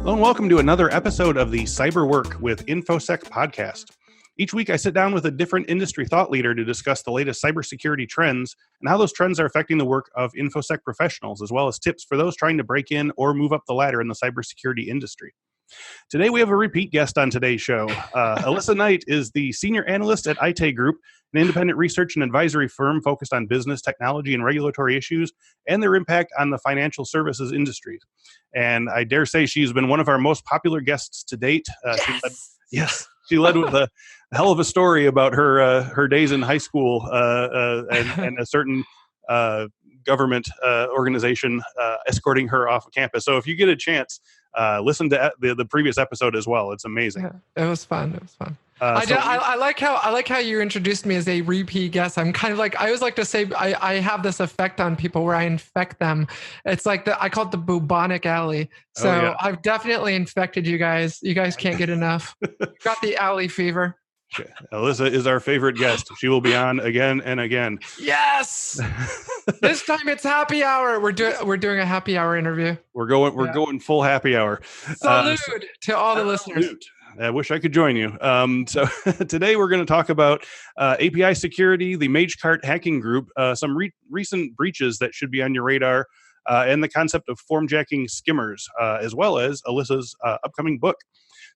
Hello and welcome to another episode of the Cyber Work with InfoSec podcast. Each week I sit down with a different industry thought leader to discuss the latest cybersecurity trends and how those trends are affecting the work of InfoSec professionals, as well as tips for those trying to break in or move up the ladder in the cybersecurity industry. Today we have a repeat guest on today's show. Alyssa Knight is the senior analyst at IT Group, an independent research and advisory firm focused on business, technology, and regulatory issues and their impact on the financial services industry. And I dare say she's been one of our most popular guests to date. She led with a hell of a story about her days in high school and a certain government organization escorting her off of campus. So if you get a chance, listen to the previous episode as well. It's amazing. Yeah, it was fun. I like how you introduced me as a repeat guest. I'm kind of like, I always like to say I have this effect on people where I infect them. It's like I call it the bubonic alley. So I've definitely infected you guys. You guys can't get enough. Got the alley fever. Alyssa is our favorite guest. She will be on again and again. Yes. This time it's happy hour. We're doing a happy hour interview. We're going full happy hour. Salute to all the listeners. I wish I could join you. So today we're going to talk about API security, the Magecart hacking group, some recent breaches that should be on your radar, and the concept of formjacking skimmers, as well as Alyssa's upcoming book.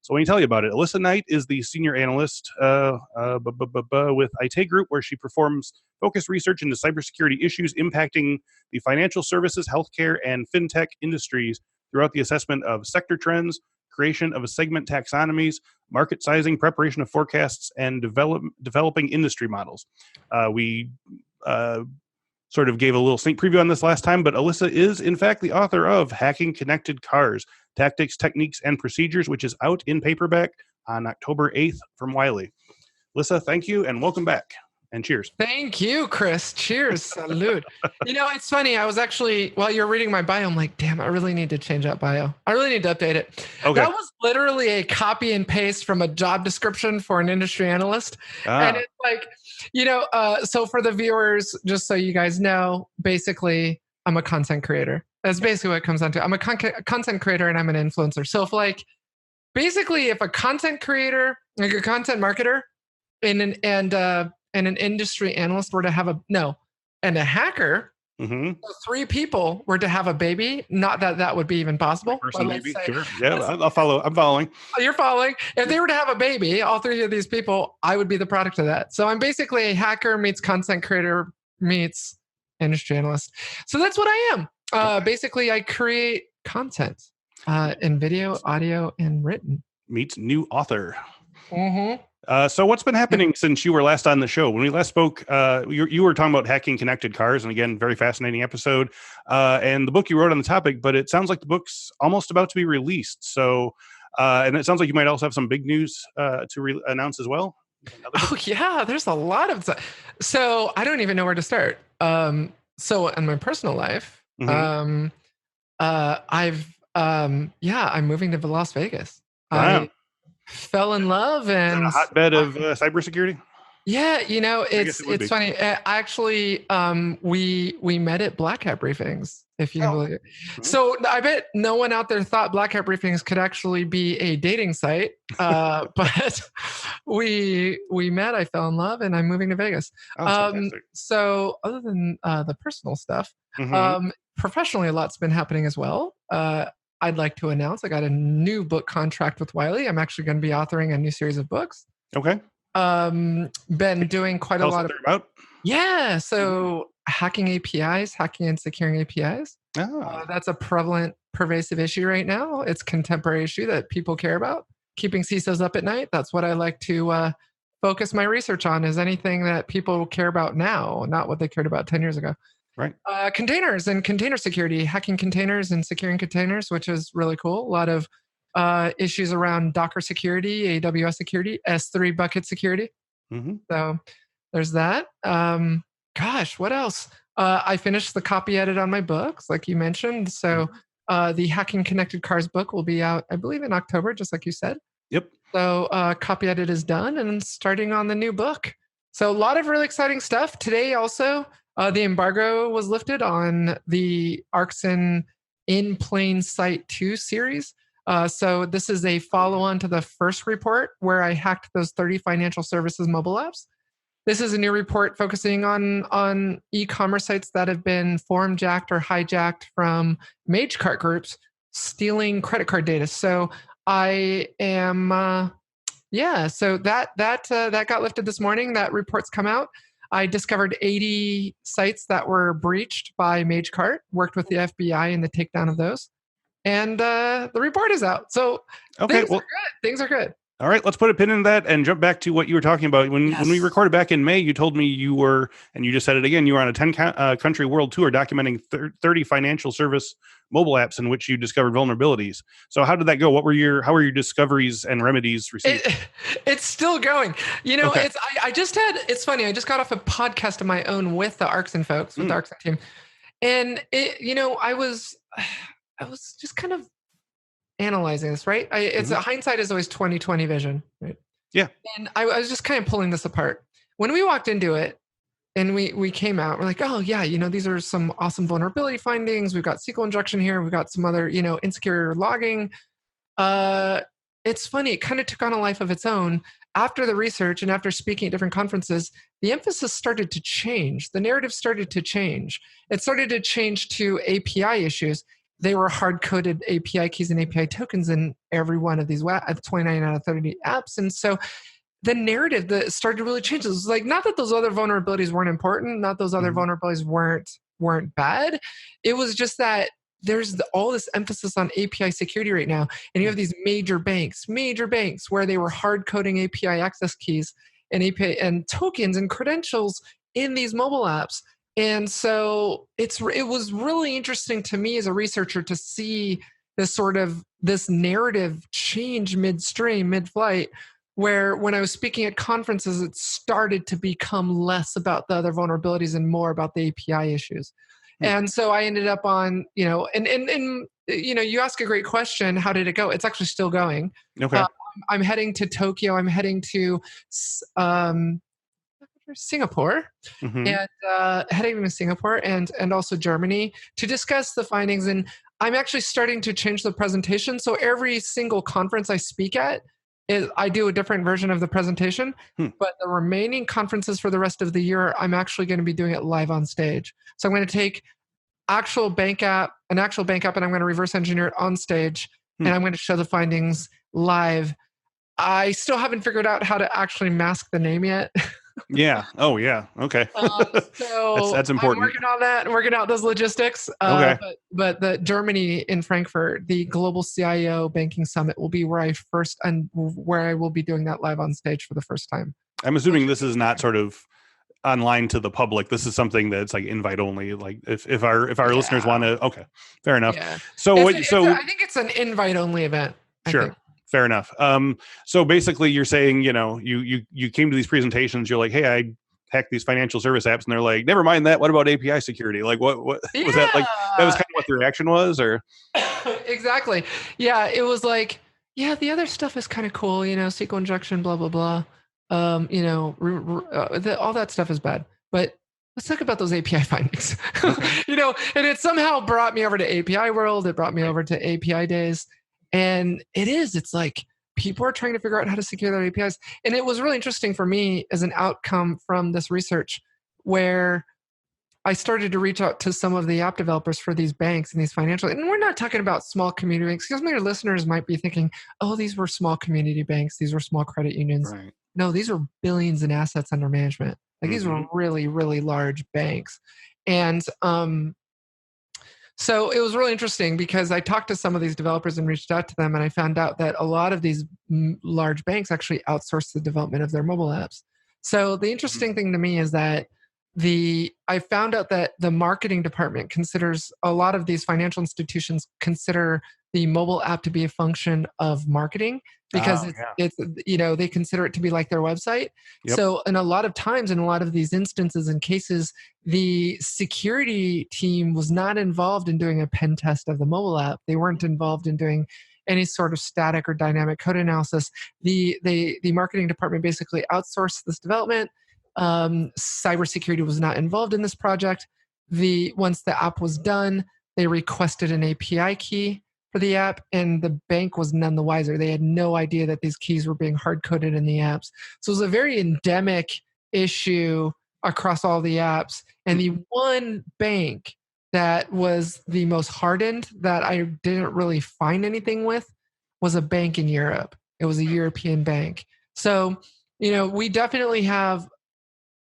So let me tell you about it. Alyssa Knight is the senior analyst with IT Group, where she performs focused research into cybersecurity issues impacting the financial services, healthcare, and fintech industries throughout the assessment of sector trends, creation of segment taxonomies, market sizing, preparation of forecasts, and developing industry models. We sort of gave a little sneak preview on this last time, but Alyssa is, in fact, the author of Hacking Connected Cars, Tactics, Techniques, and Procedures, which is out in paperback on October 8th from Wiley. Alyssa, thank you, and welcome back. And cheers. Thank you, Chris. Cheers. Salute. It's funny. I was actually, while you're reading my bio, I'm like, damn, I really need to change that bio. I really need to update it. Okay. That was literally a copy and paste from a job description for an industry analyst. And it's like, so for the viewers, just so you guys know, basically, I'm a content creator. That's basically what it comes down to. I'm a content creator and I'm an influencer. So if a content creator, like a content marketer, and an industry analyst were to have and a hacker, so three people were to have a baby, not that would be even possible. Sure. Yeah, I'll follow. I'm following. You're following. If they were to have a baby, all three of these people, I would be the product of that. So I'm basically a hacker meets content creator meets industry analyst. So that's what I am. Basically, I create content in video, audio, and written. Meets new author. Mm-hmm. So what's been happening since you were last on the show? When we last spoke, you were talking about hacking connected cars, and again, very fascinating episode, and the book you wrote on the topic, but it sounds like the book's almost about to be released. So, and it sounds like you might also have some big news to announce as well. Oh yeah, there's a lot of stuff. So I don't even know where to start. So in my personal life, I'm moving to Las Vegas. Wow. Fell in love and a hotbed of cybersecurity. Yeah, it's funny. Actually, we met at Black Hat Briefings, if you can believe it. So I bet no one out there thought Black Hat Briefings could actually be a dating site, but we met. I fell in love, and I'm moving to Vegas. So other than the personal stuff, professionally, a lot's been happening as well. I'd like to announce I got a new book contract with Wiley. I'm actually going to be authoring a new series of books. Okay. Been doing quite a lot of about. Yeah. So hacking APIs, hacking and securing APIs. That's a prevalent, pervasive issue right now. It's a contemporary issue that people care about. Keeping CISOs up at night. That's what I like to focus my research on, is anything that people care about now, not what they cared about 10 years ago. Right. Containers and container security, hacking containers and securing containers, which is really cool. A lot of issues around Docker security, AWS security, S3 bucket security. So there's that. Gosh, what else? I finished the copy edit on my books, like you mentioned. So the Hacking Connected Cars book will be out, I believe, in October, just like you said. Yep. So copy edit is done and starting on the new book. So a lot of really exciting stuff. Today also, the embargo was lifted on the Arxon In Plain Sight 2 series. So this is a follow-on to the first report where I hacked those 30 financial services mobile apps. This is a new report focusing on e-commerce sites that have been form jacked or hijacked from Magecart groups stealing credit card data. So I am, so that got lifted this morning. That report's come out. I discovered 80 sites that were breached by Magecart. Worked with the FBI in the takedown of those, and the report is out. So things are good. Things are good. All right, let's put a pin in that and jump back to what you were talking about. When we recorded back in May, you told me you were, and you just said it again, you were on a 10-country world tour documenting 30 financial service mobile apps in which you discovered vulnerabilities. So how did that go? How were your discoveries and remedies received? It's still going. Okay. It's funny, I just got off a podcast of my own with the Arxon folks, with the Arxon team. And I was just kind of analyzing this, right? Hindsight is always 20/20 vision, right? Yeah. And I was just kind of pulling this apart. When we walked into it and we came out, we're like, oh yeah, these are some awesome vulnerability findings. We've got SQL injection here. We've got some other, insecure logging. It's funny. It kind of took on a life of its own. After the research and after speaking at different conferences, the emphasis started to change. The narrative started to change. It started to change to API issues. They were hard-coded API keys and API tokens in every one of these 29 out of 30 apps. And so the narrative that started to really change. It was like, not that those other vulnerabilities weren't important, not those other vulnerabilities weren't bad. It was just that there's all this emphasis on API security right now. And you have these major banks where they were hard-coding API access keys and API and tokens and credentials in these mobile apps. And so it was really interesting to me as a researcher to see this narrative change midstream, mid-flight, where when I was speaking at conferences, it started to become less about the other vulnerabilities and more about the API issues. And so I ended up on, and you ask a great question. How did it go? It's actually still going. Okay. I'm heading to Tokyo. I'm heading to Singapore, and heading to Singapore and also Germany to discuss the findings. And I'm actually starting to change the presentation. So every single conference I speak at, I do a different version of the presentation. But the remaining conferences for the rest of the year, I'm actually going to be doing it live on stage. So I'm going to take an actual bank app, and I'm going to reverse engineer it on stage, and I'm going to show the findings live. I still haven't figured out how to actually mask the name yet. Yeah. Oh, yeah. Okay. So that's important. I'm working on that and working out those logistics. Okay. But the Germany in Frankfurt, the Global CIO Banking Summit will be where I will be doing that live on stage for the first time. I'm assuming this is not sort of online to the public. This is something that's like invite only. Like if our listeners want to, okay, fair enough. Yeah. So I think it's an invite only event. Sure. Fair enough. So basically you're saying, you came to these presentations, you're like, hey, I hacked these financial service apps, and they're like, never mind that. What about API security? Like what was that like? That was kind of what the reaction was, or? Exactly. Yeah. It was like, yeah, the other stuff is kind of cool, SQL injection, blah, blah, blah. All that stuff is bad, but let's talk about those API findings. And it somehow brought me over to API World. It brought me over to API Days. And it's like people are trying to figure out how to secure their APIs. And it was really interesting for me as an outcome from this research, where I started to reach out to some of the app developers for these banks and these financial, and we're not talking about small community banks, because your listeners might be thinking, oh, these were small community banks. These were small credit unions. Right. No, these were billions in assets under management. Like these were really, really large banks. And, so it was really interesting because I talked to some of these developers and reached out to them, and I found out that a lot of these large banks actually outsource the development of their mobile apps. So the interesting thing to me is that I found out that the marketing department considers, a lot of these financial institutions consider the mobile app to be a function of marketing, because it's they consider it to be like their website. Yep. So in a lot of times, in a lot of these instances and cases, the security team was not involved in doing a pen test of the mobile app. They weren't involved in doing any sort of static or dynamic code analysis. The marketing department basically outsourced this development. Cybersecurity was not involved in this project. Once the app was done, they requested an API key. for the app, and the bank was none the wiser. They had no idea that these keys were being hard coded in the apps. So it was a very endemic issue across all the apps. And the one bank that was the most hardened that I didn't really find anything with was a bank in Europe. It was a European bank. So, we definitely have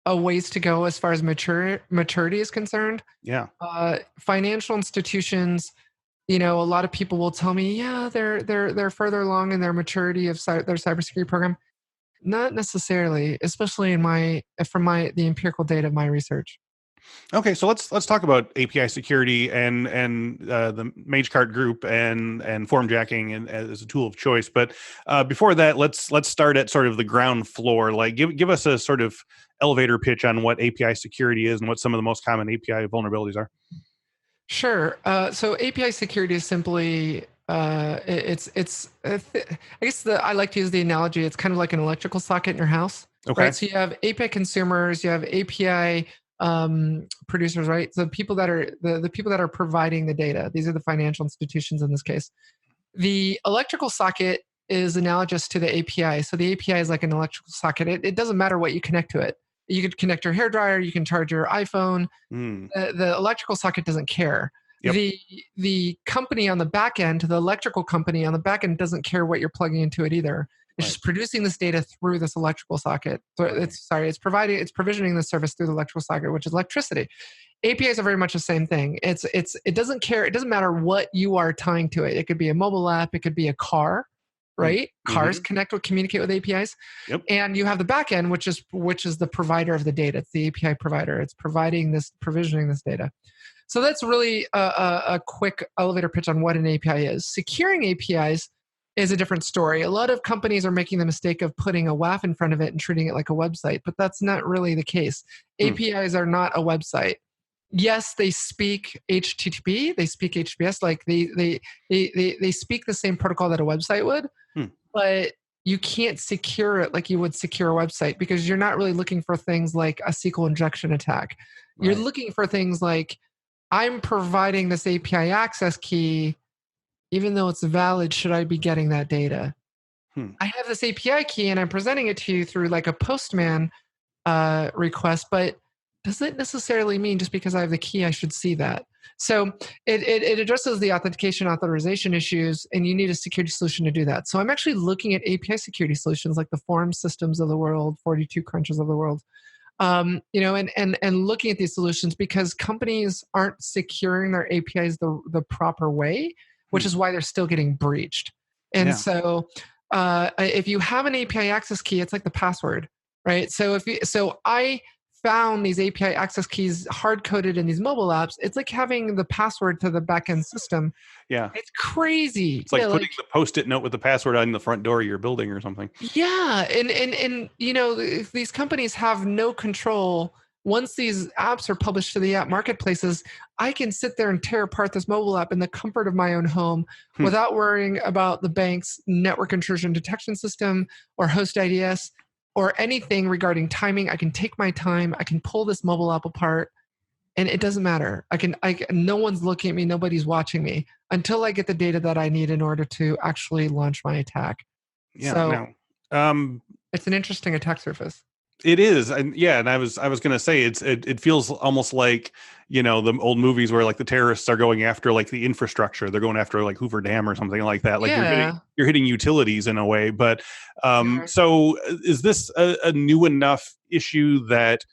a ways to go as far as maturity is concerned. Yeah. Financial institutions, a lot of people will tell me, yeah, they're further along in their maturity of their cybersecurity program. Not necessarily, especially from the empirical data of my research. Okay, so let's talk about API security and the MageCart group and formjacking and as a tool of choice. But before that, let's start at sort of the ground floor. Like, give us a sort of elevator pitch on what API security is and what some of the most common API vulnerabilities are. Sure. So API security is simply I guess I like to use the analogy. It's kind of like an electrical socket in your house. Okay. Right. So you have API consumers, you have API producers, right? So people that are the people that are providing the data. These are the financial institutions in this case. The electrical socket is analogous to the API. So the API is like an electrical socket. It doesn't matter what you connect to it. You could connect your hairdryer, you can charge your iPhone. The electrical socket doesn't care. Yep. The company on the back end, the electrical company on the back end doesn't care what you're plugging into it either. It's just producing this data through this electrical socket. So it's provisioning the service through the electrical socket, which is electricity. APIs are very much the same thing. It doesn't care. It doesn't matter what you are tying to it. It could be a mobile app. It could be a car, right? Mm-hmm. Cars communicate with APIs. Yep. And you have the back end, which is the provider of the data. It's the API provider. It's provisioning this data. So that's really a quick elevator pitch on what an API is. Securing APIs is a different story. A lot of companies are making the mistake of putting a WAF in front of it and treating it like a website, but that's not really the case. APIs are not a website. Yes, they speak HTTP, they speak HTTPS, like they speak the same protocol that a website would, but you can't secure it like you would secure a website because you're not really looking for things like a SQL injection attack. Right. You're looking for things like, I'm providing this API access key. Even though it's valid, should I be getting that data? I have this API key and I'm presenting it to you through like a Postman request, but does it necessarily mean just because I have the key, I should see that? So it addresses the authentication authorization issues, and you need a security solution to do that. So I'm actually looking at API security solutions like the Form Systems of the world, 42 Crunches of the world, and looking at these solutions because companies aren't securing their APIs the proper way, which is why they're still getting breached. And so if you have an API access key, it's like the password, right? So I found these API access keys hard-coded in these mobile apps. It's like having the password to the back-end system. Yeah. It's crazy. It's like putting the Post-it note with the password on the front door of your building or something. Yeah. And these companies have no control. Once these apps are published to the app marketplaces, I can sit there and tear apart this mobile app in the comfort of my own home without worrying about the bank's network intrusion detection system or host IDS or anything regarding timing. I can take my time. I can pull this mobile app apart, and it doesn't matter. No one's looking at me. Nobody's watching me until I get the data that I need in order to actually launch my attack. Yeah. So, it's an interesting attack surface. It is, and I was going to say it feels almost like the old movies where like the terrorists are going after like the infrastructure. They're going after like Hoover Dam or something like that. Like you're hitting utilities in a way. But so is this a new enough issue that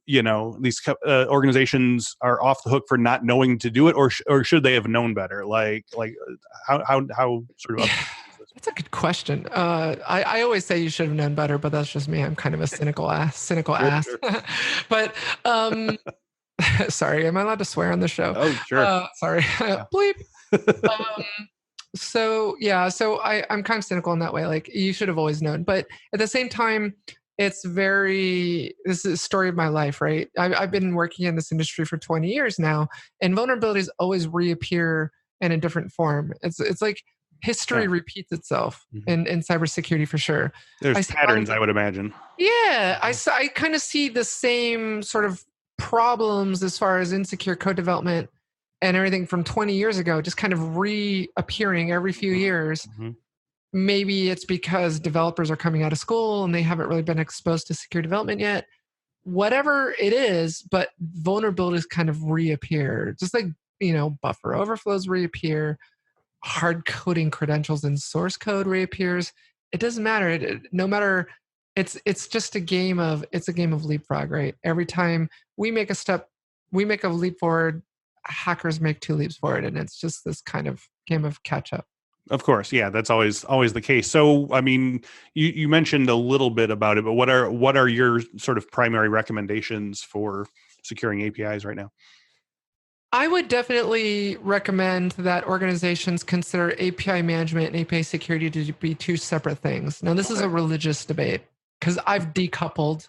these organizations are off the hook for not knowing to do it, or should they have known better? Like how sort of. That's a good question. I always say you should have known better, but that's just me. I'm kind of a cynical ass. Sure. But sorry, am I allowed to swear on the show? Oh, sure. Sorry. Bleep. So I'm kind of cynical in that way. Like, you should have always known. But at the same time, this is a story of my life, right? I've been working in this industry for 20 years now, and vulnerabilities always reappear in a different form. It's like history repeats itself in cybersecurity for sure. There's patterns, I would imagine. Yeah, I kind of see the same sort of problems as far as insecure code development and everything from 20 years ago just kind of reappearing every few years. Mm-hmm. Maybe it's because developers are coming out of school and they haven't really been exposed to secure development yet. Whatever it is, but vulnerabilities kind of reappear. Just like, buffer overflows reappear, hard coding credentials in source code reappears. It doesn't matter. No matter, it's just a game of leapfrog, right? Every time we make a leap forward, hackers make 2 leaps forward, and it's just this kind of game of catch up. Of course, yeah, that's always the case. So, I mean, you mentioned a little bit about it, but what are your sort of primary recommendations for securing APIs right now? I would definitely recommend that organizations consider API management and API security to be 2 separate things. Now, this is a religious debate because I've decoupled.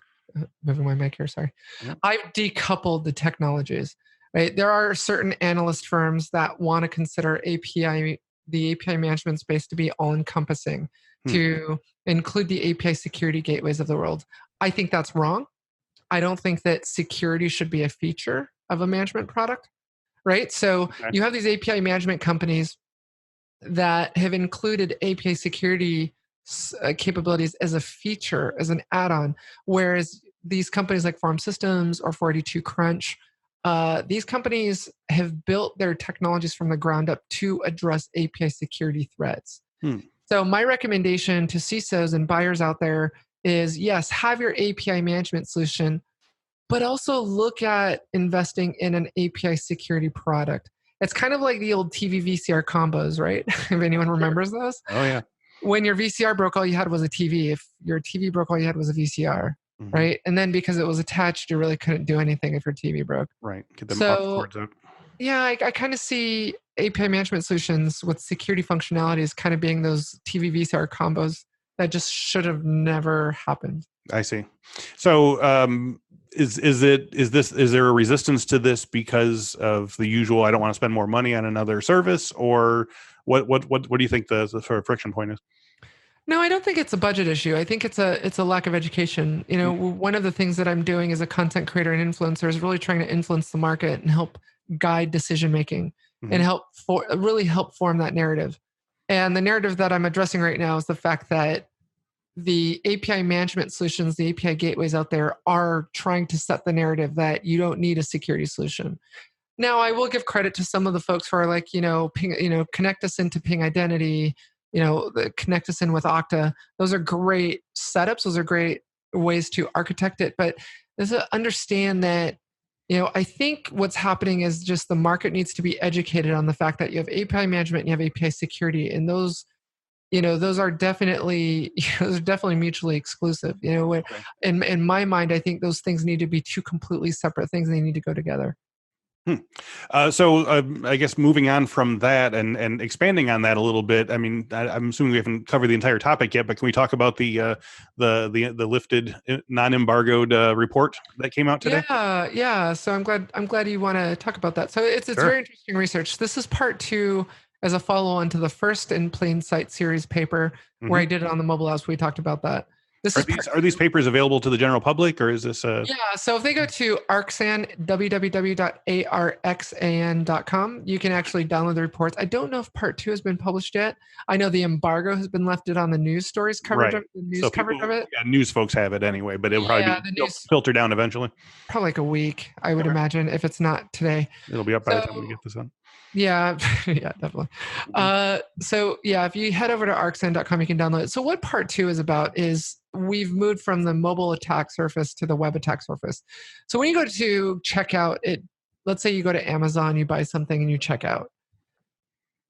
Moving my mic here, sorry. Yeah. I've decoupled the technologies. Right, there are certain analyst firms that want to consider the API management space to be all-encompassing, to include the API security gateways of the world. I think that's wrong. I don't think that security should be a feature of a management product, right? So you have these API management companies that have included API security capabilities as a feature, as an add-on, whereas these companies like Farm Systems or 482 Crunch, these companies have built their technologies from the ground up to address API security threats. So my recommendation to CISOs and buyers out there is, yes, have your API management solution, but also look at investing in an API security product. It's kind of like the old TV VCR combos, right? If anyone remembers those. Oh, yeah. When your VCR broke, all you had was a TV. If your TV broke, all you had was a VCR. Mm-hmm. Right. And then because it was attached, you really couldn't do anything if your TV broke. Right. Get them cords out. Yeah, I kind of see API management solutions with security functionalities kind of being those TV VCR combos that just should have never happened. I see. So is there a resistance to this because of the usual, I don't want to spend more money on another service, or what do you think the sort of friction point is? No, I don't think it's a budget issue. I think it's a lack of education. One of the things that I'm doing as a content creator and influencer is really trying to influence the market and help guide decision making and really help form that narrative. And the narrative that I'm addressing right now is the fact that the API management solutions, the API gateways out there are trying to set the narrative that you don't need a security solution. Now, I will give credit to some of the folks who are like, Ping, connect us into Ping Identity, connect us in with Okta. Those are great setups. Those are great ways to architect it. But there's to understand that, I think what's happening is just the market needs to be educated on the fact that you have API management and you have API security, and those are definitely mutually exclusive. In my mind, I think those things need to be 2 completely separate things, and they need to go together. So I guess moving on from that and expanding on that a little bit. I mean, I'm assuming we haven't covered the entire topic yet, but can we talk about the lifted non-embargoed report that came out today? Yeah. So I'm glad you want to talk about that. So it's sure. Very interesting research. This is part 2 as a follow-on to the first In Plain Sight series paper, where I did it on the mobile apps. We talked about that. Are these papers available to the general public, or is this a... Yeah, so if they go to Arxan, www.arxan.com, you can actually download the reports. I don't know if part 2 has been published yet. I know the embargo has been lifted on the news stories coverage, right. The news coverage of it. Yeah, news folks have it anyway, but it'll probably be filtered down eventually. Probably like a week, I would imagine, if it's not today. It'll be up by the time we get this on. Yeah, definitely. So if you head over to arxan.com, you can download it. So what part 2 is about is we've moved from the mobile attack surface to the web attack surface. So when you go to check out, let's say you go to Amazon, you buy something and you check out.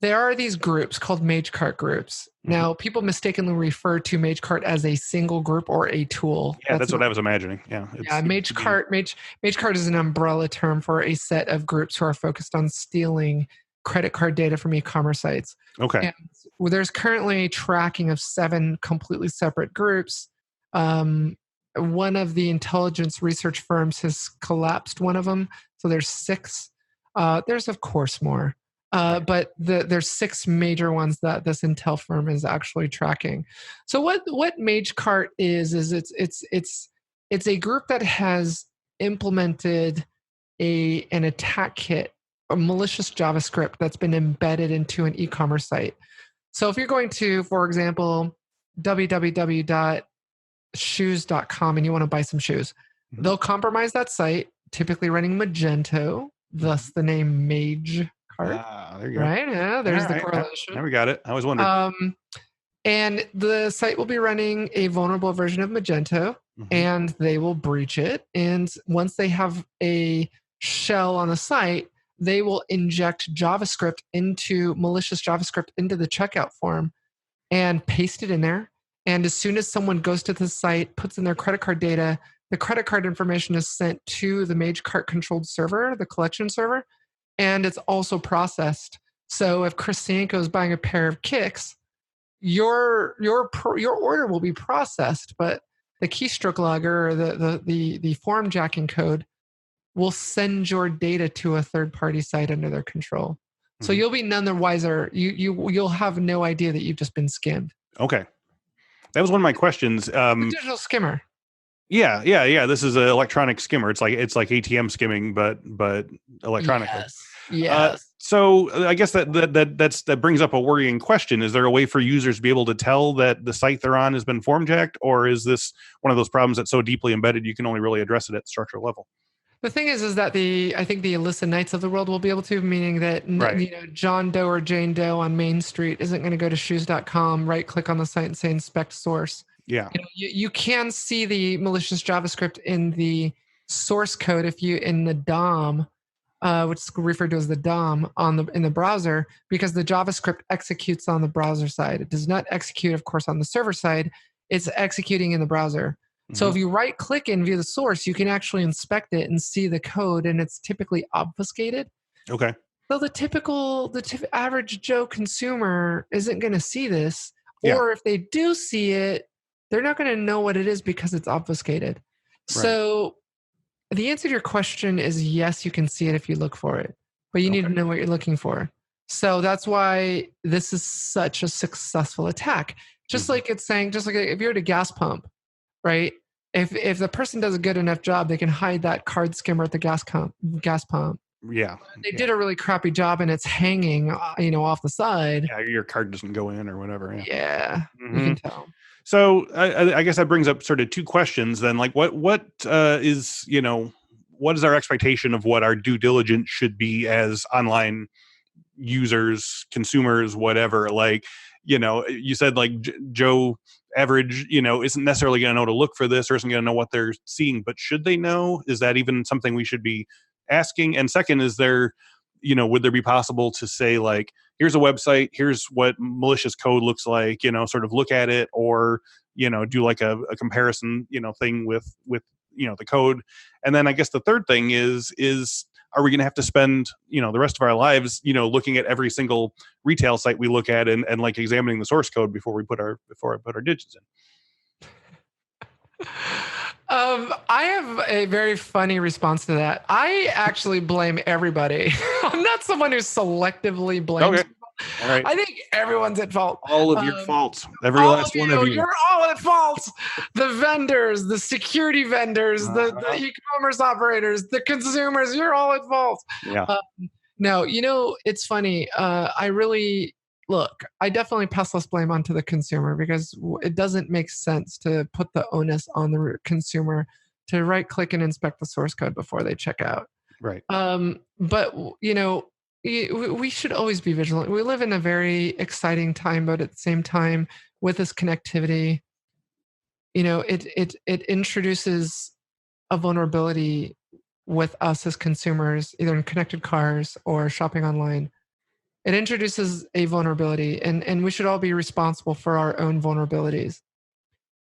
There are these groups called MageCart groups. Now, people mistakenly refer to MageCart as a single group or a tool. Yeah, that's what I was imagining. Yeah, MageCart is an umbrella term for a set of groups who are focused on stealing credit card data from e-commerce sites. Okay. And there's currently tracking of 7 completely separate groups. One of the intelligence research firms has collapsed one of them. So there's 6. There's, of course, more. But there's 6 major ones that this intel firm is actually tracking. So what MageCart is it's a group that has implemented an attack kit a malicious JavaScript that's been embedded into an e-commerce site. So if you're going to, for example, www.shoes.com and you want to buy some shoes, they'll compromise that site, typically running Magento, thus the name Mage Cart. There you go. Right? Yeah, there's the correlation. Now we got it. I was wondering. And the site will be running a vulnerable version of Magento, and they will breach it. And once they have a shell on the site, they will inject malicious JavaScript into the checkout form and paste it in there. And as soon as someone goes to the site, puts in their credit card data, the credit card information is sent to the MageCart controlled server, the collection server, and it's also processed. So if Chris Cienko is buying a pair of kicks, your order will be processed, but the keystroke logger or the form jacking code will send your data to a third-party site under their control. So you'll be none the wiser. You'll have no idea that you've just been skimmed. Okay, that was one of my questions. Digital skimmer. Yeah. This is an electronic skimmer. It's like ATM skimming, but electronically. Yes. So I guess that brings up a worrying question. Is there a way for users to be able to tell that the site they're on has been form jacked, or is this one of those problems that's so deeply embedded you can only really address it at the structural level? The thing is that I think the Alyssa Knights of the world will be able to, meaning that John Doe or Jane Doe on Main Street isn't going to go to shoes.com, right click on the site and say inspect source. Yeah. You can see the malicious JavaScript in the source code in the DOM, which is referred to as the DOM in the browser, because the JavaScript executes on the browser side. It does not execute, of course, on the server side. It's executing in the browser. So if you right click and view the source, you can actually inspect it and see the code, and it's typically obfuscated. Okay. So the average Joe consumer isn't going to see this, or if they do see it, they're not going to know what it is because it's obfuscated. Right. So the answer to your question is yes, you can see it if you look for it, but you need to know what you're looking for. So that's why this is such a successful attack. Just like it's saying, just like if you're at a gas pump, right? If the person does a good enough job, they can hide that card skimmer at the gas pump. Yeah. They did a really crappy job and it's hanging, off the side. Yeah, your card doesn't go in or whatever. Yeah, you can tell. So I guess that brings up sort of two questions then. Like what is our expectation of what our due diligence should be as online users, consumers, whatever? Like, you said like Joe average, isn't necessarily going to know to look for this or isn't going to know what they're seeing, but should they know? Is that even something we should be asking? And second, is there, would there be possible to say like, here's a website, here's what malicious code looks like, sort of look at it, or, do like a comparison, thing with, the code. And then I guess the third thing is are we going to have to spend, the rest of our lives, looking at every single retail site we look at and like examining the source code before I put our digits in? I have a very funny response to that. I actually blame everybody. I'm not someone who selectively blames. Okay. All right. I think everyone's at fault. All of your faults. Every last one of you. You're all at fault. The vendors, the security vendors, the e-commerce operators, the consumers, you're all at fault. Yeah. No, it's funny. I definitely pass less blame onto the consumer because it doesn't make sense to put the onus on the consumer to right click and inspect the source code before they check out. Right. But, we should always be vigilant. We live in a very exciting time, but at the same time, with this connectivity, it introduces a vulnerability with us as consumers, either in connected cars or shopping online. It introduces a vulnerability, and we should all be responsible for our own vulnerabilities.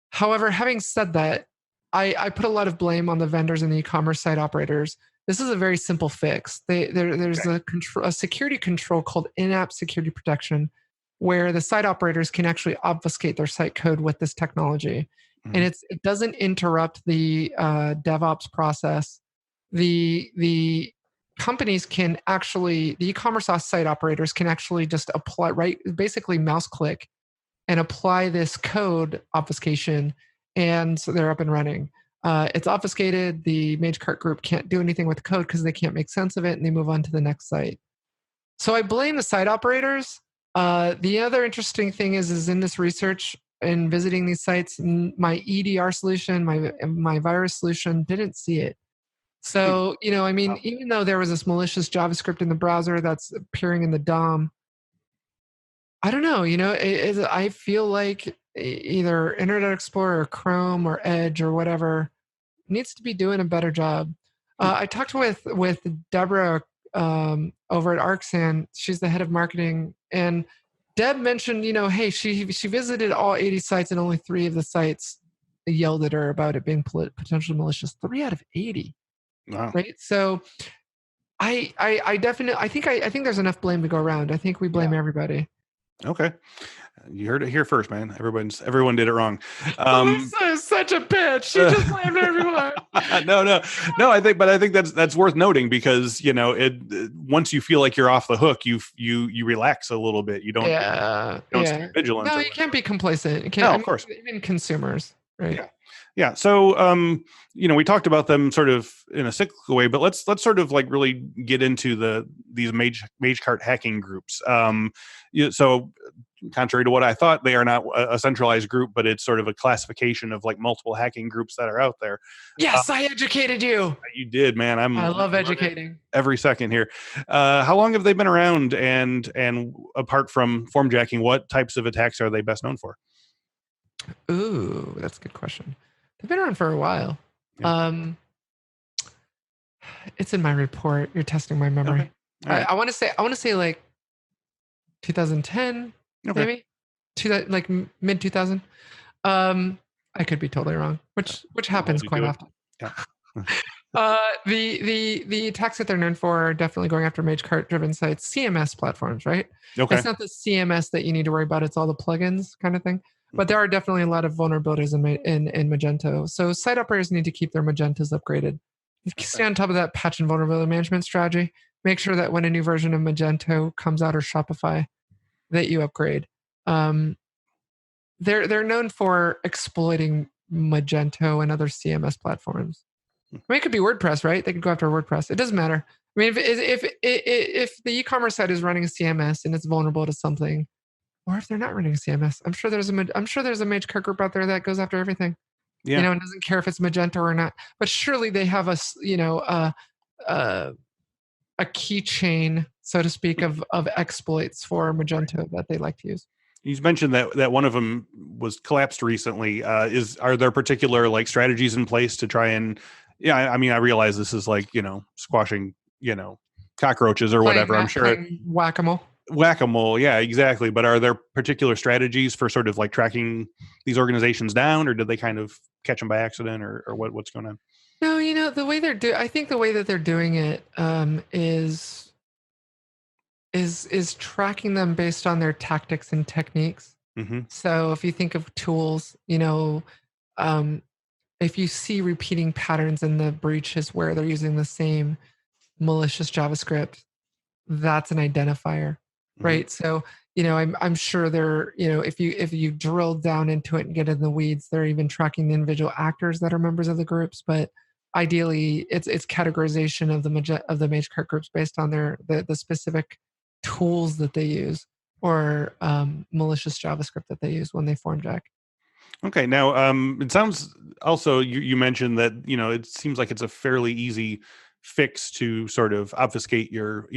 However, having said that, I put a lot of blame on the vendors and the e-commerce site operators. This is a very simple fix. There's a security control called in-app security protection, where the site operators can actually obfuscate their site code with this technology, and it doesn't interrupt the DevOps process. The companies can actually, the e-commerce site operators can actually just basically mouse click and apply this code obfuscation, and so they're up and running. It's obfuscated. The MageCart group can't do anything with the code because they can't make sense of it, and they move on to the next site. So I blame the site operators. The other interesting thing is in this research and visiting these sites, my EDR solution, my virus solution didn't see it. So, even though there was this malicious JavaScript in the browser that's appearing in the DOM, I don't know, I feel like either Internet Explorer or Chrome or Edge or whatever needs to be doing a better job. I talked with Deborah over at Arxan. She's the head of marketing, and Deb mentioned, hey, she visited all 80 sites and only 3 of the sites yelled at her about it being potentially malicious. 3 out of 80. Wow. Right. So I definitely, I think there's enough blame to go around. I think we blame everybody. Okay. You heard it here first, man. Everyone did it wrong. Lisa is such a bitch. She just blamed everyone. No. I think that's worth noting because once you feel like you're off the hook, you relax a little bit. You don't. Stay vigilant. No, you can't be complacent. You can't. No, of course. Even consumers, right? Yeah. So, we talked about them sort of in a cyclical way, but let's sort of like really get into these MageCart hacking groups. So contrary to what I thought, they are not a centralized group, but it's sort of a classification of like multiple hacking groups that are out there. Yes, I educated you. You did, man. I love educating every second here. How long have they been around? And apart from formjacking, what types of attacks are they best known for? Ooh, that's a good question. They've been around for a while. Yeah. It's in my report. You're testing my memory. Okay. Right. I want to say like 2010, maybe like mid 2000. I could be totally wrong, which happens quite often. Yeah. The attacks that they're known for are definitely going after MageCart driven sites, CMS platforms, right? Okay. It's not the CMS that you need to worry about. It's all the plugins kind of thing. But there are definitely a lot of vulnerabilities in Magento. So site operators need to keep their Magentos upgraded. Stay on top of that patch and vulnerability management strategy. Make sure that when a new version of Magento comes out or Shopify, that you upgrade. They're known for exploiting Magento and other CMS platforms. I mean, it could be WordPress, right? They could go after WordPress. It doesn't matter. I mean, if the e-commerce site is running a CMS and it's vulnerable to something, or if they're not running a CMS, I'm sure there's a MageCart group out there that goes after everything. Yeah. And doesn't care if it's Magento or not. But surely they have a keychain, so to speak, of exploits for Magento that they like to use. You mentioned that one of them was collapsed recently. Are there particular like strategies in place to try and? Yeah, I mean, I realize this is like squashing cockroaches or whatever. I'm sure whack-a-mole, yeah, exactly. But are there particular strategies for sort of like tracking these organizations down, or did they kind of catch them by accident, or what's going on? No, the way I think the way that they're doing it is tracking them based on their tactics and techniques. Mm-hmm. So if you think of tools, if you see repeating patterns in the breaches where they're using the same malicious JavaScript, that's an identifier, right? So, I'm sure they're, if you drill down into it and get in the weeds, they're even tracking the individual actors that are members of the groups. But ideally, it's categorization of the MageCart groups based on the specific tools that they use or malicious JavaScript that they use when they formjack. Okay. Now, it sounds also you mentioned that it seems like it's a fairly easy fix to sort of obfuscate your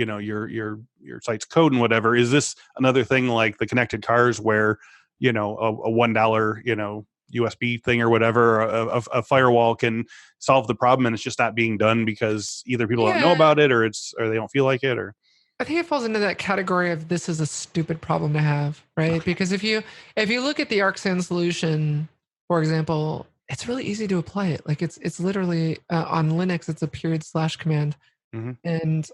site's code and whatever. Is this another thing like the connected cars where a $1 USB thing or whatever, a firewall can solve the problem and it's just not being done because either people don't know about it or they don't feel like it, or? I think it falls into that category of this is a stupid problem to have, right? Okay. Because if you look at the Arxan solution, for example, it's really easy to apply it. Like it's literally on Linux, it's a / command, and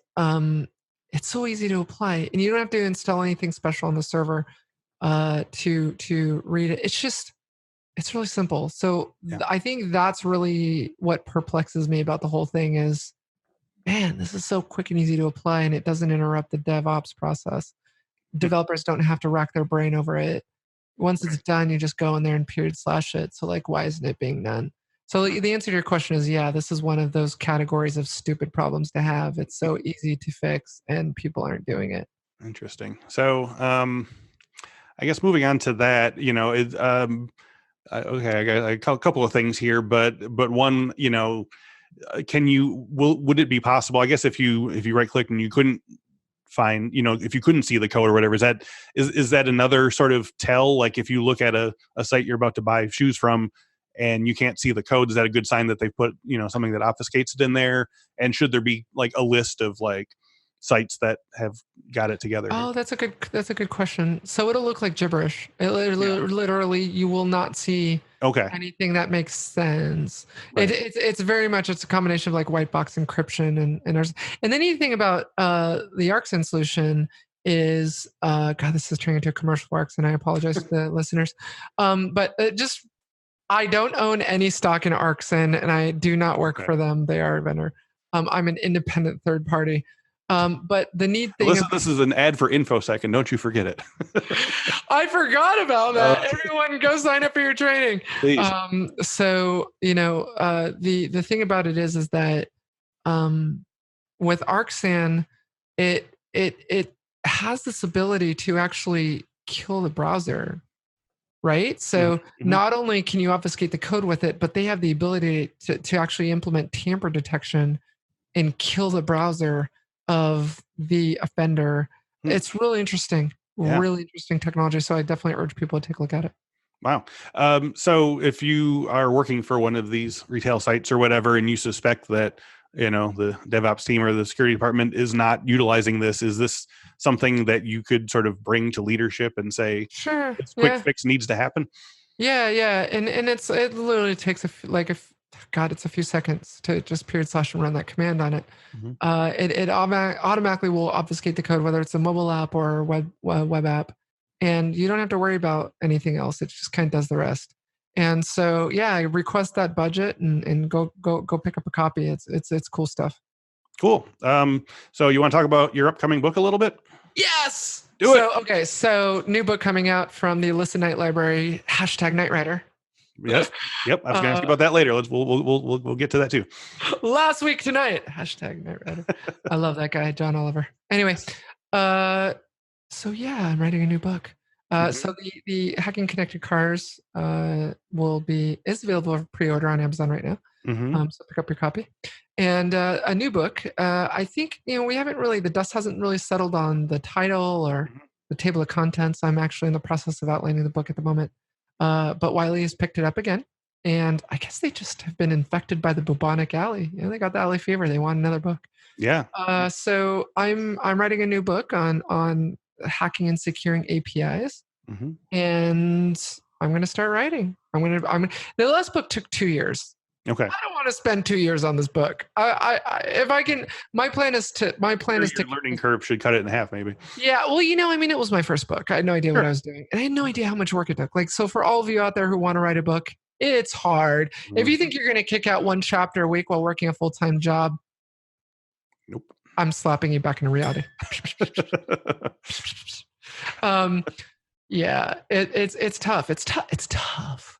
it's so easy to apply, and you don't have to install anything special on the server to read it. It's really simple. So I think that's really what perplexes me about the whole thing is, man, this is so quick and easy to apply, and it doesn't interrupt the DevOps process. Developers don't have to rack their brain over it. Once it's done, you just go in there and / it. So like, why isn't it being done? So the answer to your question is, yeah, this is one of those categories of stupid problems to have. It's so easy to fix and people aren't doing it. Interesting. So, I guess moving on to that, okay, I got a couple of things here, but one, would it be possible, I guess, if you right clicked and you couldn't find, if you couldn't see the code or whatever, is that another sort of tell? Like if you look at a site you're about to buy shoes from and you can't see the code, is that a good sign that they put, something that obfuscates it in there? And should there be like a list of like sites that have got it together? Oh, that's a good question. So it'll look like gibberish. Literally, you will not see anything that makes sense. Right. It's very much, it's a combination of like white box encryption and then anything about the Arcsyn solution is God, this is turning into a commercial for Arcsyn. I apologize to the listeners, but just I don't own any stock in Arcsyn, and I do not work for them. They are a vendor. I'm an independent third party. But the neat thing... Listen, this is an ad for InfoSec, and don't you forget it. I forgot about that. Everyone go sign up for your training. Please. So, the thing about it is that with Arcsyn, it has this ability to actually kill the browser. Right. So not only can you obfuscate the code with it, but they have the ability to actually implement tamper detection and kill the browser of the offender. It's really interesting, really interesting technology. So I definitely urge people to take a look at it. Wow. So if you are working for one of these retail sites or whatever, and you suspect that, the DevOps team or the security department is not utilizing this, is this something that you could sort of bring to leadership and say, sure, this quick fix needs to happen? Yeah. And it literally takes it's a few seconds to just / and run that command on it. It automatically will obfuscate the code, whether it's a mobile app or web app, and you don't have to worry about anything else. It just kind of does the rest. And so, request that budget and go pick up a copy. It's cool stuff. Cool. So you want to talk about your upcoming book a little bit? Yes. Do it. Okay. So new book coming out from the Illicit Knight Library, #KnightWriter. Yep. I was going to ask you about that later. We'll get to that too. Last week tonight, #KnightWriter. I love that guy, John Oliver. Anyway, I'm writing a new book. So the Hacking Connected Cars is available for pre-order on Amazon right now. So pick up your copy. And a new book. I think the dust hasn't really settled on the title or the table of contents. I'm actually in the process of outlining the book at the moment. But Wiley has picked it up again, and I guess they just have been infected by the bubonic alley. They got the alley fever. They want another book. Yeah. So I'm writing a new book on hacking and securing APIs, and I'm going to start writing. The last book took 2 years. Okay. I don't want to spend 2 years on this book. If I can, my plan is to. Learning curve should cut it in half, maybe. Yeah. Well, it was my first book. I had no idea what I was doing, and I had no idea how much work it took. So for all of you out there who want to write a book, it's hard. If you think you're going to kick out one chapter a week while working a full-time job, nope. I'm slapping you back into reality. It's tough. It's tough.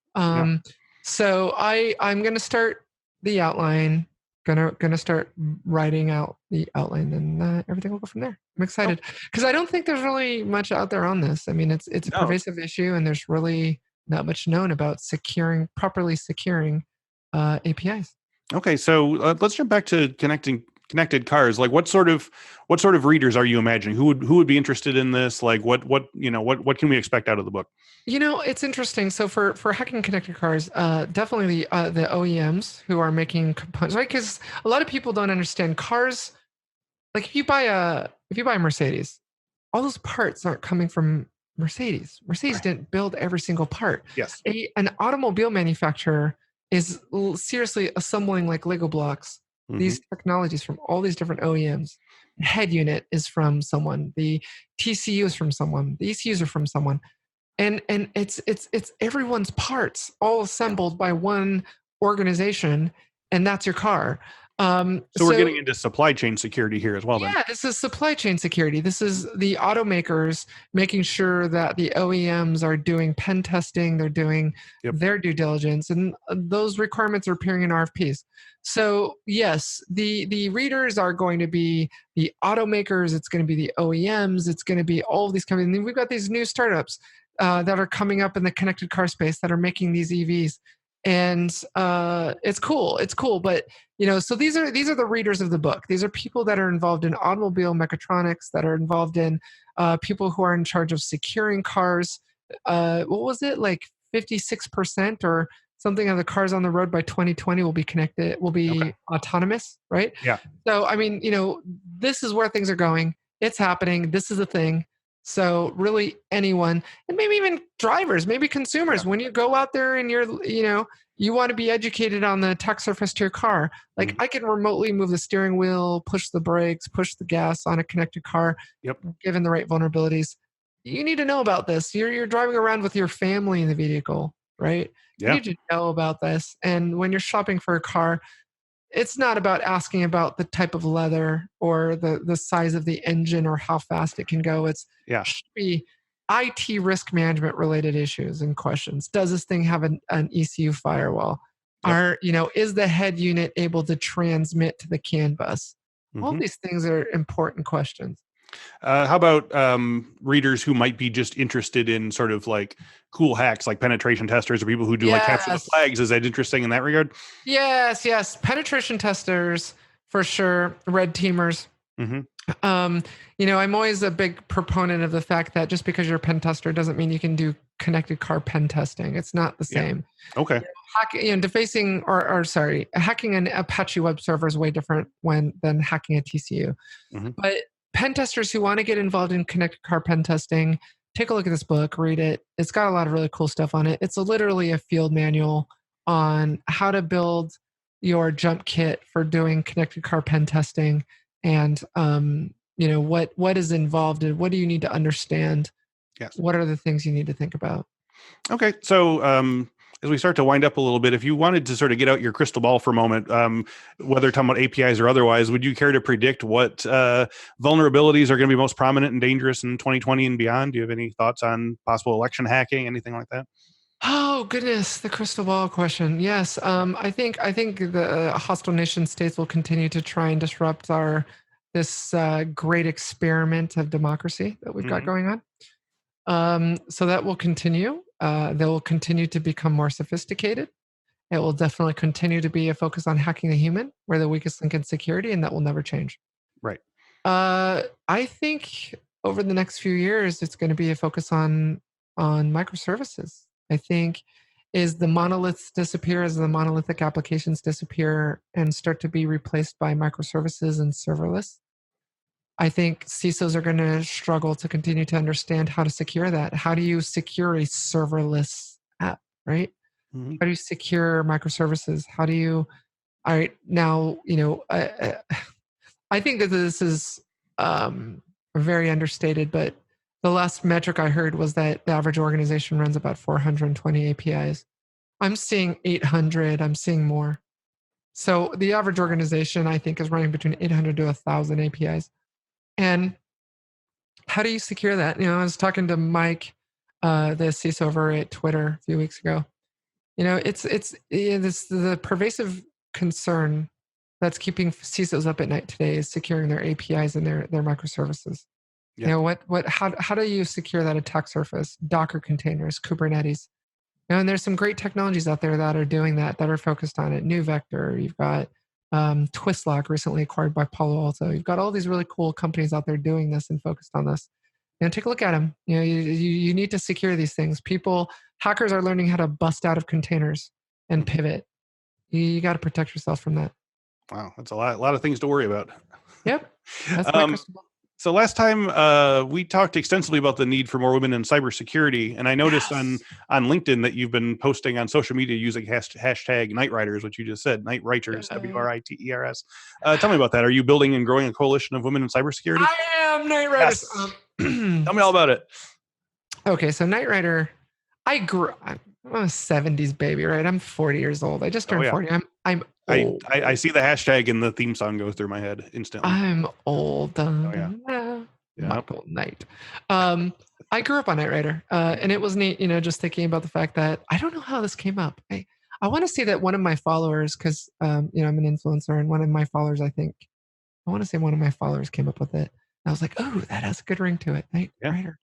So I'm going to start the outline, gonna start writing out the outline, and everything will go from there. I'm excited because I don't think there's really much out there on this. I mean, it's a pervasive issue, and there's really not much known about properly securing APIs. Okay, so let's jump back to connected cars. Like what sort of readers are you imagining? Who would be interested in this? Like what can we expect out of the book? It's interesting. So for hacking connected cars, definitely the OEMs who are making components, right? Because a lot of people don't understand cars. Like if you buy a Mercedes, all those parts aren't coming from Mercedes. Mercedes didn't build every single part. Yes. An automobile manufacturer is seriously assembling like Lego blocks these technologies from all these different OEMs. The head unit is from someone. The TCU is from someone. The ECUs are from someone. And it's everyone's parts all assembled by one organization, and that's your car. So we're getting into supply chain security here as well. Yeah, then. this is supply chain security. This is the automakers making sure that the OEMs are doing pen testing, they're doing their due diligence, and those requirements are appearing in RFPs. So yes, the readers are going to be the automakers, it's going to be the OEMs, it's going to be all of these companies. And we've got these new startups that are coming up in the connected car space that are making these EVs. And it's cool, but so these are the readers of the book. These are people that are involved in automobile mechatronics, that are involved in people who are in charge of securing cars. What was it, like 56% or something of the cars on the road by 2020 will be connected, will be autonomous, right? Yeah. So I mean, this is where things are going. It's happening. This is a thing. So really anyone, and maybe even drivers, maybe consumers, when you go out there and you want to be educated on the tech surface to your car, like I can remotely move the steering wheel, push the brakes, push the gas on a connected car, given the right vulnerabilities. You need to know about this. You're driving around with your family in the vehicle, right? You need to know about this. And when you're shopping for a car, it's not about asking about the type of leather or the size of the engine or how fast it can go. It should be IT risk management related issues and questions. Does this thing have an ECU firewall? Is the head unit able to transmit to the CAN bus? All these things are important questions. How about readers who might be just interested in sort of like cool hacks, like penetration testers or people who do like capture the flags? Is that interesting in that regard? Yes. Penetration testers for sure. Red teamers. I'm always a big proponent of the fact that just because you're a pen tester doesn't mean you can do connected car pen testing. It's not the same. Okay. Defacing hacking an Apache web server is way different than hacking a TCU. But pen testers who want to get involved in connected car pen testing, take a look at this book, read it. It's got a lot of really cool stuff on it. It's literally a field manual on how to build your jump kit for doing connected car pen testing, and what is involved and what do you need to understand. What are the things you need to think about? Okay, so as we start to wind up a little bit, if you wanted to sort of get out your crystal ball for a moment, whether talking about APIs or otherwise, would you care to predict what vulnerabilities are going to be most prominent and dangerous in 2020 and beyond? Do you have any thoughts on possible election hacking, anything like that? Oh goodness, the crystal ball question. Yes, I think the hostile nation states will continue to try and disrupt this great experiment of democracy that we've got going on. So that will continue. They will continue to become more sophisticated. It will definitely continue to be a focus on hacking the human. We're the weakest link in security, and that will never change. Right. I think over the next few years, it's going to be a focus on microservices. I think as the monoliths disappear, as the monolithic applications disappear and start to be replaced by microservices and serverless, I think CISOs are going to struggle to continue to understand how to secure that. How do you secure a serverless app, right? How do you secure microservices? How do you, all right, now, I think that this is very understated, but the last metric I heard was that the average organization runs about 420 APIs. I'm seeing 800, I'm seeing more. So the average organization, I think, is running between 800 to 1,000 APIs. And how do you secure that? I was talking to Mike, the CISO over at Twitter a few weeks ago. It's the pervasive concern that's keeping CISOs up at night today is securing their APIs and their microservices. Yeah. How do you secure that attack surface? Docker containers, Kubernetes. And there's some great technologies out there that are doing that are focused on it. NuVector, you've got Twistlock, recently acquired by Palo Alto. You've got all these really cool companies out there doing this and focused on this. Take a look at them. You need to secure these things. Hackers are learning how to bust out of containers and pivot. You got to protect yourself from that. Wow, that's a lot of things to worry about. Yep. That's my crystal ball. So last time we talked extensively about the need for more women in cybersecurity, and I noticed on LinkedIn that you've been posting on social media using hashtag Nightwriters, which you just said, Nightwriters, WRITERS. Tell me about that. Are you building and growing a coalition of women in cybersecurity? I am Nightwriters. Yes. Tell me all about it. Okay, so Nightwriter, I'm a 70s baby, right? I'm 40 years old. I just turned 40. I'm old. I see the hashtag and the theme song goes through my head instantly. I'm old. Yeah. Michael Knight. I grew up on Knight Rider, and it was neat, just thinking about the fact that I don't know how this came up. I want to say that one of my followers, because I'm an influencer, and one of my followers, I want to say one of my followers came up with it. I was like, oh, that has a good ring to it, Knight Rider.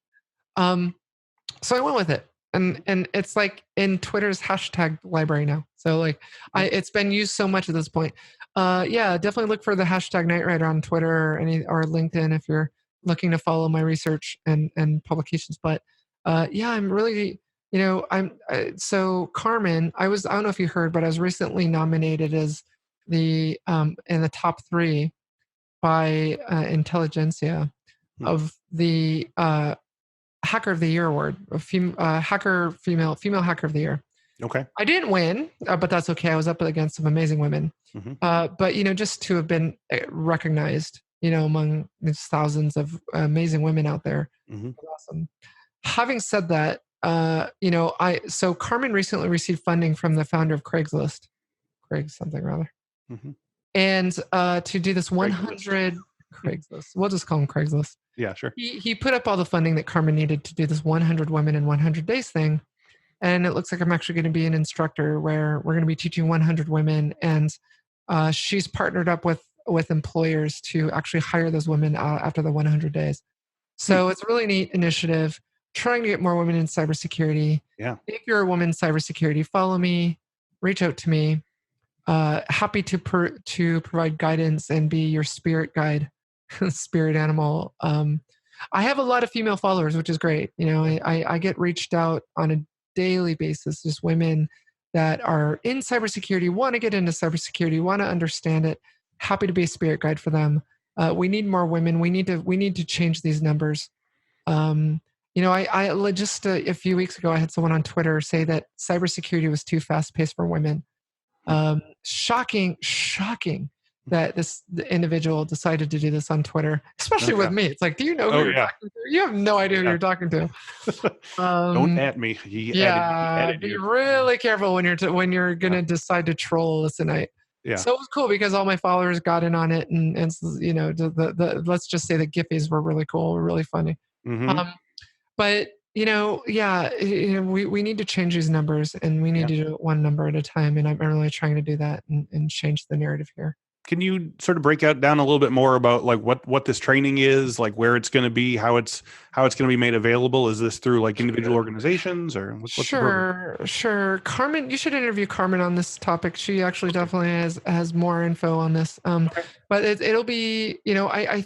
So I went with it. And it's like in Twitter's hashtag library now. So like it's been used so much at this point. Definitely look for the hashtag Knight Rider on Twitter or LinkedIn if you're looking to follow my research and publications. But I'm really, so Carmen, I don't know if you heard, but I was recently nominated as in the top 3 by Intelligentsia of the Hacker of the Year award, female hacker of the year. Okay. I didn't win, but that's okay. I was up against some amazing women. But just to have been recognized, among these thousands of amazing women out there, was awesome. Having said that, so Carmen recently received funding from the founder of Craigslist, Craig something or other, and to do this 100 Craigslist. We'll just call him Craigslist. Yeah, sure. He put up all the funding that Carmen needed to do this 100 women in 100 days thing. And it looks like I'm actually going to be an instructor where we're going to be teaching 100 women. And she's partnered up with employers to actually hire those women after the 100 days. So it's a really neat initiative, trying to get more women in cybersecurity. Yeah. If you're a woman in cybersecurity, follow me, reach out to me. Happy to provide guidance and be your spirit guide. Spirit animal. I have a lot of female followers, which is great. I get reached out on a daily basis, just women that are in cybersecurity, want to get into cybersecurity, want to understand it. Happy to be a spirit guide for them. We need more women. We need to change these numbers. I just a few weeks ago, I had someone on Twitter say that cybersecurity was too fast paced for women. Shocking that the individual decided to do this on Twitter, especially with me. It's like, do you know who you're talking to? You have no idea who you're talking to. Don't at me. Added be really careful when you're gonna decide to troll Alyssa Knight. Yeah. So it was cool because all my followers got in on it, and the let's just say the Giphies were really cool, really funny. But we need to change these numbers, and we need to do it one number at a time. And I'm really trying to do that and change the narrative here. Can you sort of break out down a little bit more about like what this training is, like where it's going to be, how it's going to be made available? Is this through like individual organizations or what's Sure. Carmen, you should interview Carmen on this topic. She actually definitely has more info on this. But it'll be, I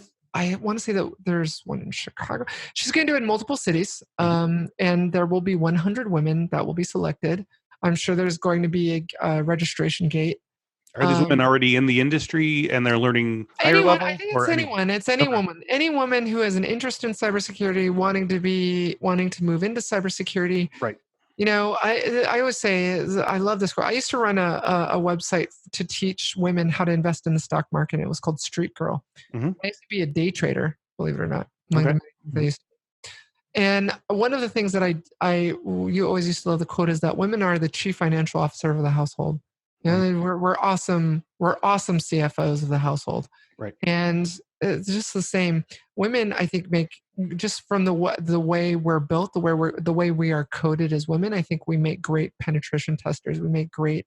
want to say that there's one in Chicago. She's going to do it in multiple cities. And there will be 100 women that will be selected. I'm sure there's going to be a registration gate. Are these women already in the industry and they're learning higher level? I think it's anyone. It's any woman. Any woman who has an interest in cybersecurity, wanting to move into cybersecurity. Right. I always say I love this girl. I used to run a website to teach women how to invest in the stock market. It was called Street Girl. I used to be a day trader, believe it or not. And one of the things that you always used to love the quote is that women are the chief financial officer of the household. We're awesome. We're awesome CFOs of the household, right? And it's just the same. Women, I think, make just from the way we're built, the way we are coded as women. I think we make great penetration testers. We make great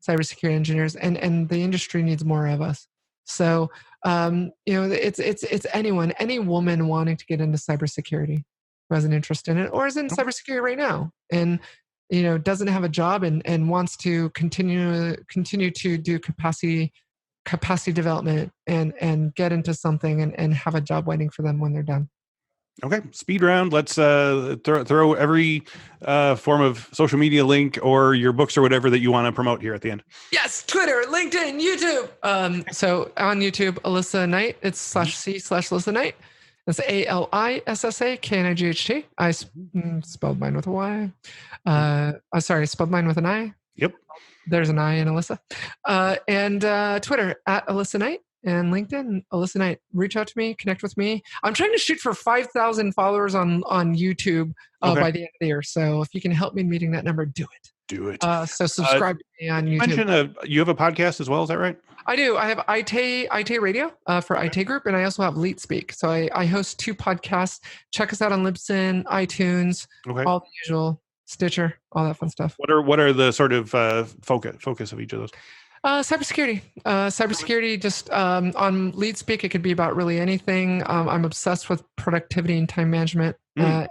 cybersecurity engineers, and the industry needs more of us. So, it's any woman wanting to get into cybersecurity who has an interest in it, or is in cybersecurity right now, and doesn't have a job and wants to continue to do capacity development and get into something and have a job waiting for them when they're done. Okay, speed round. Let's throw every form of social media link or your books or whatever that you want to promote here at the end. Yes, Twitter, LinkedIn, YouTube. So on YouTube, Alyssa Knight. It's /C/Alyssa Knight. That's ALISSAKNIGHT. I spelled mine with a Y. Spelled mine with an I. Yep. There's an I in Alyssa. And Twitter @Alyssa Knight and LinkedIn Alyssa Knight. Reach out to me, connect with me. I'm trying to shoot for 5,000 followers on YouTube by the end of the year. So if you can help me meeting that number, do it. Do it. So subscribe to me on YouTube. You mentioned you have a podcast as well. Is that right? I do. I have IT Radio for IT Group, and I also have Leet Speak. So I host 2 podcasts. Check us out on Libsyn, iTunes, all the usual, Stitcher, all that fun stuff. What are the sort of focus of each of those? Cybersecurity. Cybersecurity, just on Leet Speak, it could be about really anything. I'm obsessed with productivity and time management,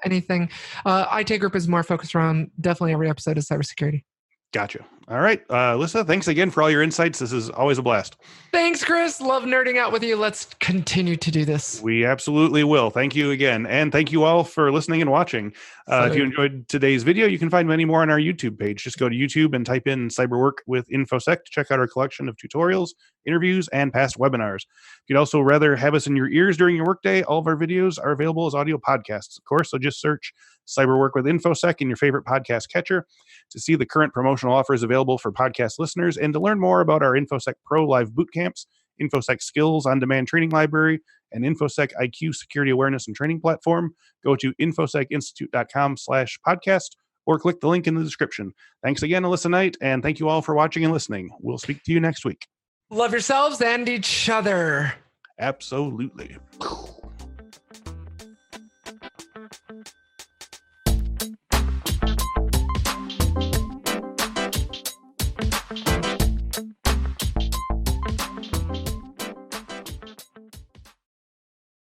anything. IT Group is more focused around definitely every episode of cybersecurity. Gotcha. All right. Lissa, thanks again for all your insights. This is always a blast. Thanks, Chris. Love nerding out with you. Let's continue to do this. We absolutely will. Thank you again. And thank you all for listening and watching. If you enjoyed today's video, you can find many more on our YouTube page. Just go to YouTube and type in Cyberwork with InfoSec to check out our collection of tutorials, interviews, and past webinars. If you'd also rather have us in your ears during your workday, all of our videos are available as audio podcasts, of course. So just search Cyberwork with InfoSec in your favorite podcast catcher to see the current promotional offers available for podcast listeners and to learn more about our InfoSec Pro live boot camps, InfoSec Skills on-demand training library, and InfoSec IQ security awareness and training platform. Go to infosecinstitute.com/podcast or click the link in the description. Thanks again, Alyssa Knight, and thank you all for watching and listening. We'll speak to you next week. Love yourselves and each other. Absolutely.